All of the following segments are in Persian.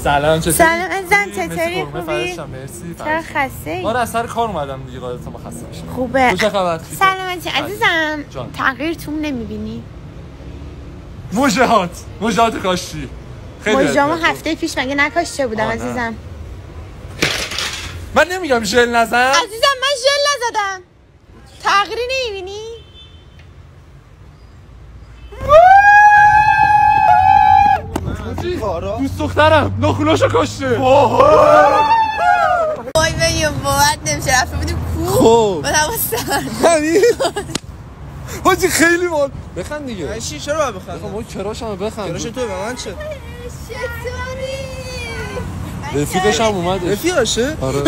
سلام چطوری؟ سلام عزیزم چطوری؟ خوبی؟ مرسی. چرا خسته ای؟ آره از سر کار اومدم دیگه قاعدتا ما خسته میشم. خوبه. تو چه خبر؟ سلامتی عزیزم. تغییر توم نمیبینی؟ مژهات کاشتی. خیلی مژه‌مو هفته پیش مگه نکاشته بودم عزیزم. من نمیگم ژل نزن. عزیزم من ژل نزدم. تغییری نمیبینی؟ دوست دخترم ناخوناشو کاشته. وای بگیم باید نمیشه رفته بودیم خب با سر همین حاجی خیلی مال بخند دیگه. عشی چرا باید بخند؟ ما کراشم بخند. کراش تو به من چه؟ رفیقش هم اومده. رفیقشه؟ آره.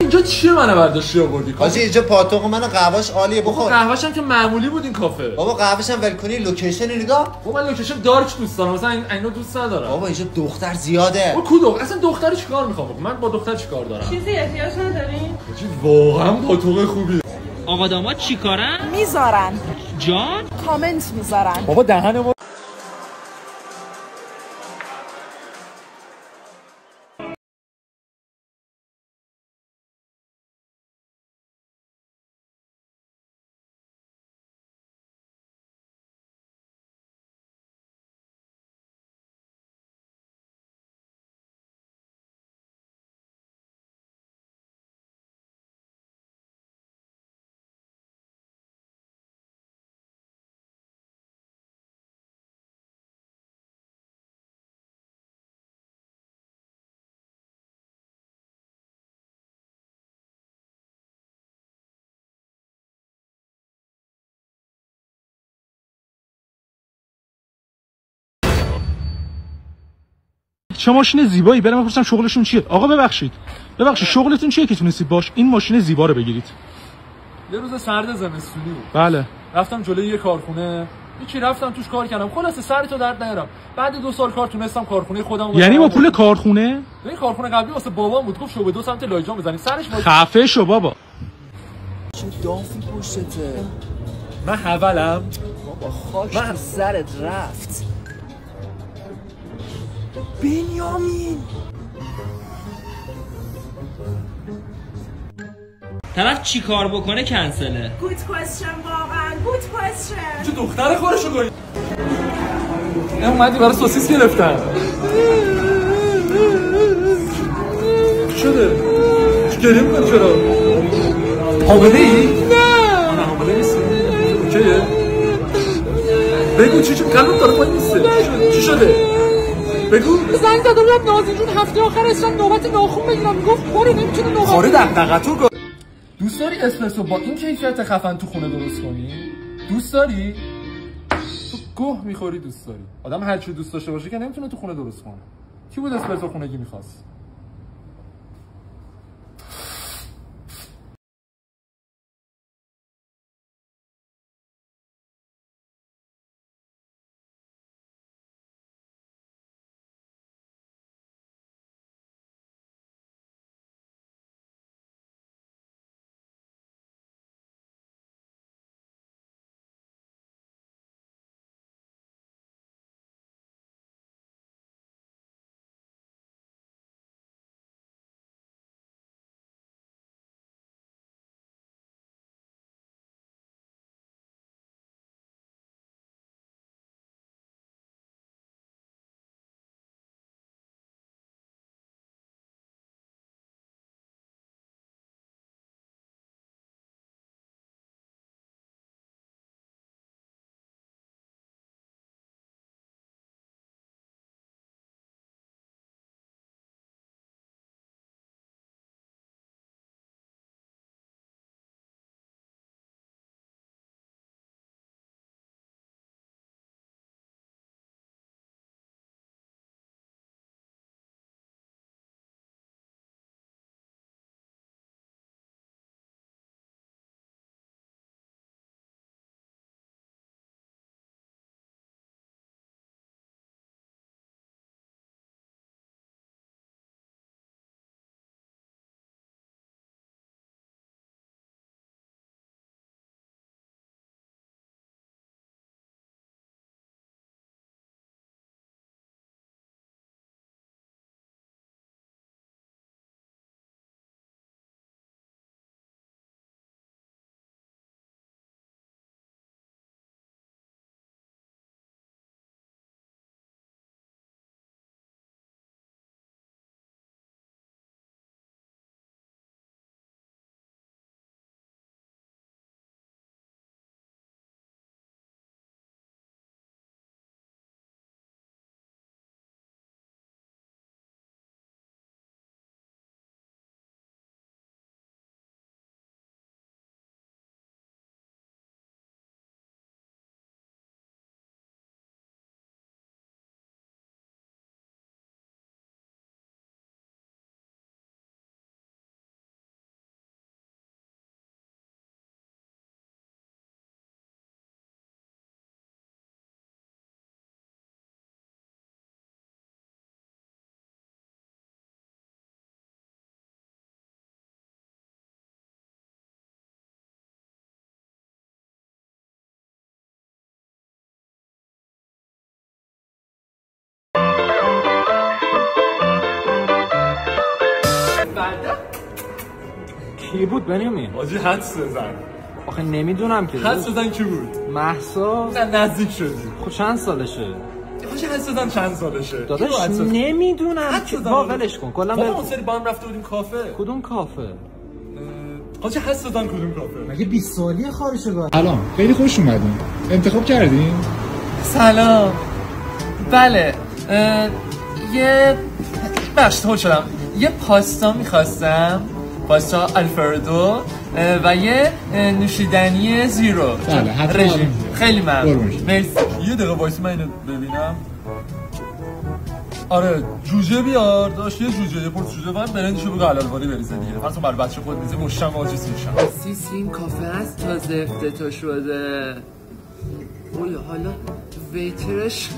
اینجا چیه منو برداشتی آوردی؟ حاجی اینجا پاتوق منو قهوه‌اش عالیه بخور. قهوه‌ش هم که معمولی بود این کافه. بابا قهوه‌ش هم ول کنی لوکیشن نگاه. بابا من لوکیشن دارک دوست دارم. مثلا اینو دوست ندارم. بابا اینجا دختر زیاده. بابا کو اصلا دختری چیکار میخوام بکنم؟ من با دختر چیکار دارم؟ چیزی احتیاج ندارین؟ حاجی واقعا پاتوق خوبیه. آقا داماد چیکارن؟ میذارن جان؟ کامنت میذارن. بابا دهن ما چه ماشین زیبایی. برم بپرسم شغلشون چیه. آقا ببخشید شغلتون چیه که تونستید باش این ماشین زیبا رو بگیرید؟ یه روز سرد زمستونی بود. بله. رفتم جلوی یه کارخونه رفتم توش کار کردم. خلاص سرتو درد نیارم. بعد 2 سال کار تونستم کارخونه خودم. یعنی با پول کارخونه؟ این کارخونه قبلی واسه بابام بود. گفت شعبه 2 سمت لایجان بزنی سرش بود. خفه شو بابا. چه دافی پشتته. من حولم. بابا خاک تو سرت رفت. بنیامین طرف چی کار بکنه کنسله. گود کوئسچن واقعا گود کوئسچن. چه دختر خورشو گوی. اومدی برای سوسیس گرفتم. شده؟ گریه میکنی چرا؟ حامله ای؟ نه من حامله نیستی؟ اوکیه؟ بگو چی قلبت داره پایین نیسته؟ چی شده؟ بگو زنگ زده بودم نازی جون هفته آخر اسم نوبت ناخون بگیرم. گفت باره نمیتونه نوبت خاره دغدغه‌تو گفت. دوست داری اسپرسو با این کیفیت خفن تو خونه درست کنی؟ دوست داری؟ تو گوه میخوری دوست داری. آدم هر چی دوست داشته باشه که نمیتونه تو خونه درست کنه. کی بود اسپرسو خونگی میخواست؟ کی بود بنیامین؟ حاجی حدس بزن. آخه نمیدونم که. حدس بزن کی بود؟ مهسا. نزدیک شدی. خب چند سالشه؟ حاجی حدس بزن چند سالشه؟ داداش نمیدونم که. ولش کن. کلا ما اون سری با هم رفته بودیم کافه. کدوم کافه؟ حاجی حدس بزن کدوم کافه؟ مگه 20 سالی خارج‌گاه؟ سلام، خیلی خوش اومدین. انتخاب کردین؟ سلام. بله. یه هول شدم. یه پاستا می‌خواستم. پاستا الفردو و یه نوشیدنی زیرو. بله، حتما. رژیم. خیلی ممنون. مرسی. یه دقیقه وایس من اینو ببینم. آره جوجه بیار داشت یه جوجه یه پرت جوجه فقط برندشو بگو حلالواری بریزه دیگه فرض برای بچه خود میزه مشتم آجی سیشم سیسی این کافه است تازه افتتاح شده اوه حالا ویترش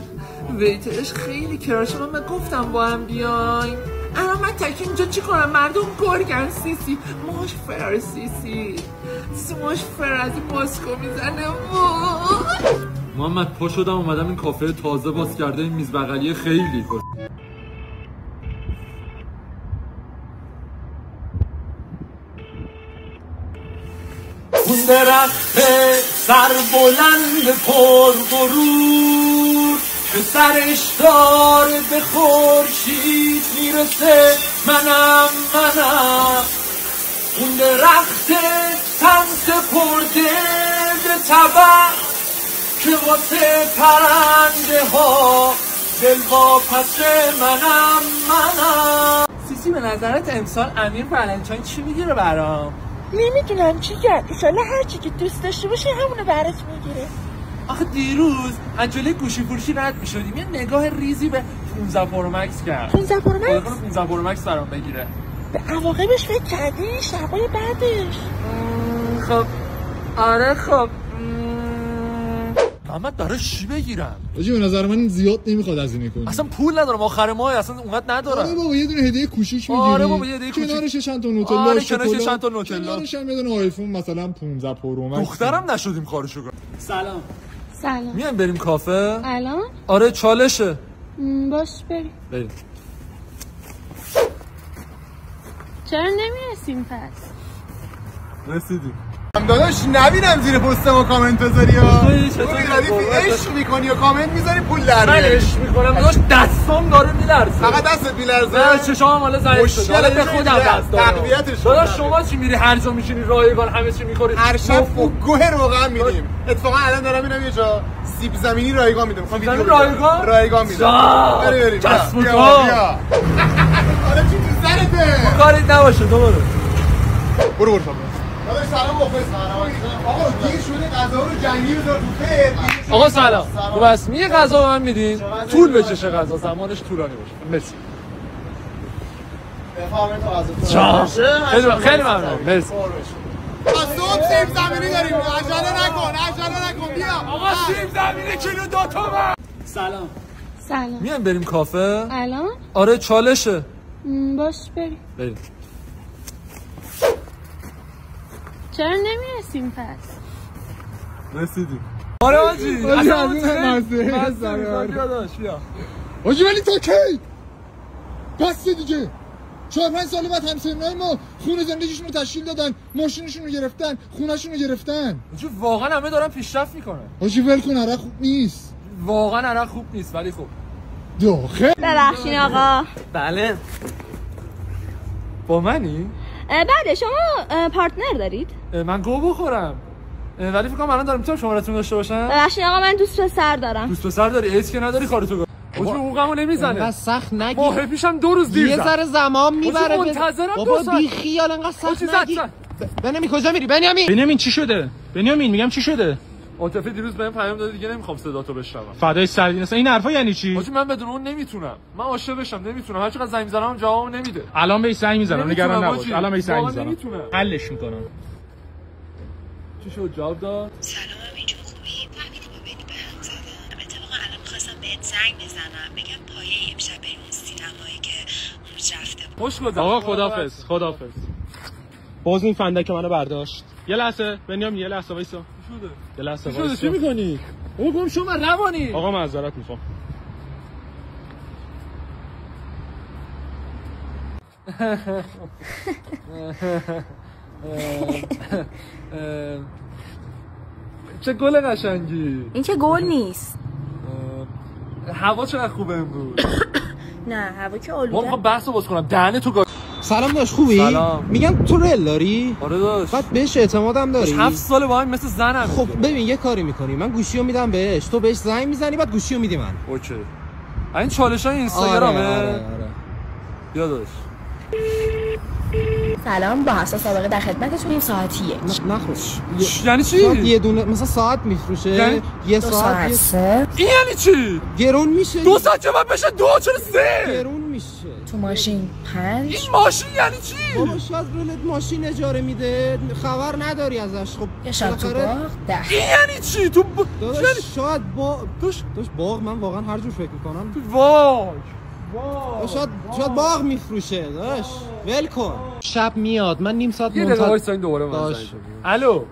خیلی کراشه من گفتم با هم بیایم الان من تک اینجا چی کنم مردم گرگن سیسی ماش فرار سیسی ماش فرار از این ماسکو میزنه محمد پا شدم اومدم این کافه تازه باز کرده این میز بغلی خیلی خوش اون درخت سر بلند پر غرور که سرش داره به خورشید میرسه منم اون درخت سمت پرده طبع که واسه پرنده ها دلواپس منم سیسی به نظرت امسال امیر ولنتاین چی میگیره برام؟ نمیدونم چی کرد ایشالله هر چی که دوست داشته باشه همونو برات میگیره آخه دیروز از جلوی گوشی فروشی رد میشدیم یه نگاه ریزی به 15 پرو مکس کرد 15 پرو مکس؟ 15 پرو مکس برام بگیره به عواقبش فکر کردی؟ شبای بعدش خب آره خب محمد داره چی بگیرم؟ آجی به نظر من زیاد نمیخواد هزینه کنی. اصلا پول ندارم آخر ماه اصلا اونقدر ندارم. آره بابا یه دونه هدیه کوچیک میگیری. آره بابا یه هدیه کوچیک. کنارش چند تا نوتلا. آره کنارش چند تا نوتلا. کنارش هم یه دونه آیفون مثلا 15 پرو مکس. دخترم نشدیم کارشو کنم. سلام. میایم بریم کافه؟ الان؟ آره چالشه. باش بریم. چرا نمیرسیم پس؟ رسیدیم. داداش نبینم زیر پست ما کامنت بذاری ها عشق میکنی و کامنت میذاری پول در من عشق میکنم داداش دستام داره میلرزه فقط دستت میلرزه نه چشام حالا زنگ شده حالا به خودم دست دارم تقویتش داداش شما چی میری هر جا میشینی رایگان همه چی میخوری هر شب گوه روغن میدیم اتفاقا الان دارم میرم یه جا سیب زمینی رایگان میدم رایگان میدم بریم جسم و حالا چی تو سرته کاریت نباشه دوباره برو داداش سلام آقا دیر شده غذا رو جنگی بذار تو پیت آقا سلام خوب است یه غذا به من میدین طول بکشه غذا زمانش طولانی باشه مرسی بفرمایید خیلی ممنون مرسی صبح سیب زمینی داریم عجله نکن بیا آقا سیب زمینی کیلو 2 تومن سلام میایم بریم کافه الان؟ آره چالشه باش بریم چرا نمیرسیم پس؟ رسیدیم آره آجی اصلا داداش بیا آجی ولی تا کی؟ بس دیگه 4-5 سال بعد همسایه‌های ما خونه زندگیشون رو تشکیل دادن ماشینشون رو گرفتن خونه‌شون رو گرفتن آجی واقعا همه دارن پیشرفت میکنن آجی ول کن عرق خوب نیست واقعا عرق خوب نیست ولی خوب داخل ببخشین آقا بله با منی؟ بله شما پارتنر دارید؟ من گو بخورم ولی فکر کنم الان دارم میتونم شماره‌تون داشته باشم ببخشید آقا من دوست پسر دارم دوست پسر داری ایدز که نداری کارتو کن حجم حقوقمو نمیزنه انقدر سخت نگیر ماه پیشم 2 روز دیر یه ذره زمان میبره منتظرم بابا بی خیال انقدر سخت نگیر بنیامین کجا میری بنیامین چی شده بنیامین میگم چی شده عاطفه دیروز بهم پیام داده دیگه نمیخوام صداتو بشنوم فدای سردین اصلا این حرفا یعنی چی حاجی من بدون اون نمیتونم من عاشق بشم نمیتونم هر چقدر زنگ میزنم جوابو نمیده الان بهش زنگ میزنم نگران نباش الان بهش زنگ میزنم نمیتونم حلش میکنم چی شد جواب داد سلام امین خوبی فهمیدی با بنی به هم زدم اتفاقا الان می‌خواستم بهت زنگ بزنم بگم پایه امشب بریم اون سینمایی که اون روز رفته بود خوش گذشت آقا خدافظ باز این فندک منو برداشت یه لحظه بنیامین یه لحظه وایسا یه لحظه وایسا چی میکنی او گم شو من روانی آقا معذرت میخوام چه گل قشنگی. این که گل نیست. هوا چقدر خوبه امروز. نه هوا که آلوده. من بحثو باز کنم دهنه تو. سلام داش خوبی؟ سلام. میگم تو رل داری؟ آره داش. بعد بهش اعتمادم داری؟ 7 ساله با هم مثل زنم. خب ببین یه کاری میکنی، من گوشیو میدم بهش، تو بهش زنگ میزنی بعد گوشیو میدی من. اوکی. این چالشای اینستاگرامه. آره. بیا داش. سلام، با حساس سابقه در خدمتتون. این ساعتیه. نخوش. یعنی چی؟ یه دونه مثلا ساعت میفروشه. یعنی یه ساعت. این یعنی چی؟ گرون میشه. 2 ساعت که بعد بشه 2 چرا 3؟ گرون میشه. تو ماشین 5. این ماشین یعنی چی؟ بابا شاید رولت ماشین اجاره میده، خبر نداری ازش. خب یه شب تو باغ 10. این یعنی چی؟ تو شاید داش باغ، من واقعا هر جور فکر میکنم وای شاید باغ میفروشه. داش ول کن. شب میاد، من نیم ساعت یه دقیقه وایسا این دوباره من زنگ. الو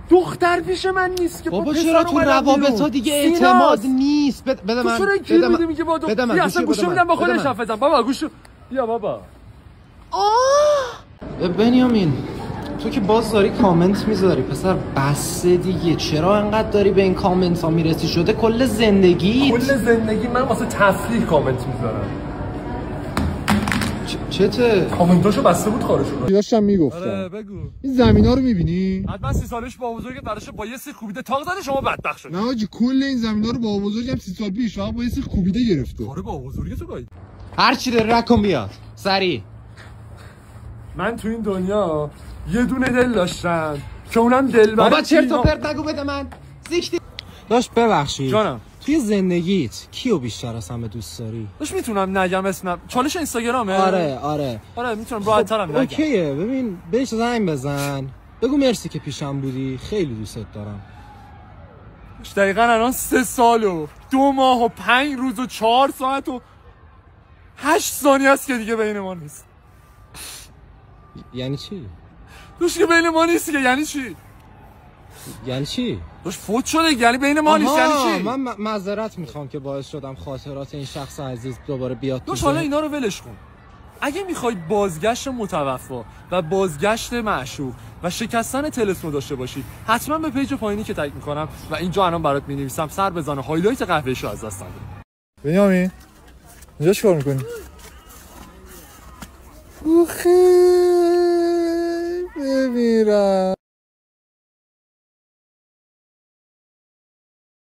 دختر پیش من نیست که بابا چرا تو روابطا دیگه اعتماد نیست؟ بده من. چرا کی میده میگه با تو بیا اصلا گوشو میدم با خودش حرف بزن. بابا گوشو بیا بابا. بنیامین تو که باز داری کامنت میذاری پسر، بس دیگه. چرا انقدر داری به این کامنت ها میرسی؟ شده کل زندگی من واسه تفریح کامنت میذارم. چته؟ کامنتاشو بسته بود خارج شد. داشتم میگفتم. آره بگو. این زمینا رو میبینی؟ حتما 30 سالش با بزرگت براش با یه سیخ کوبیده تاق زده شما بدبخت شدی. نه حاجی کل این زمینا رو با بزرگم 30 سال پیش فقط با یه سیخ کوبیده گرفته. آره با بزرگت تو گاید. هر چی داره رکن بیاد. سری. من تو این دنیا یه دونه دل داشتم که اونم دلبر. بابا چرت و پرت نگو بده من. زیکتی. داش ببخشید. جانم. توی زندگیت کیو بیشتر از همه دوست داری؟ داش میتونم نگم اسم چالش اینستاگرامه؟ آره میتونم راحت‌ترم نگم. اوکیه. ببین بهش زنگ بزن. بگو مرسی که پیشم بودی، خیلی دوستت دارم. دقیقاً الان 3 سال و 2 ماه و 5 روز و 4 ساعت و 8 ثانیه است که دیگه بین ما نیست. یعنی چی؟ دوش که بین ما نیست که یعنی چی؟ یعنی چی؟ دوش فوت شده یعنی بین ما نیست یعنی چی؟ من معذرت میخوام که باعث شدم خاطرات این شخص عزیز دوباره بیاد. دوش حالا اینا رو ولش کن. اگه میخوای بازگشت متوفا و بازگشت معشوق و شکستن طلسم داشته باشی حتما به پیج پایینی که تگ میکنم و اینجا الان برات مینویسم سر بزن هایلایت قهوه‌ایشو از دست نده. بنیامین اینجا چیکار میکنی؟ بمیرم.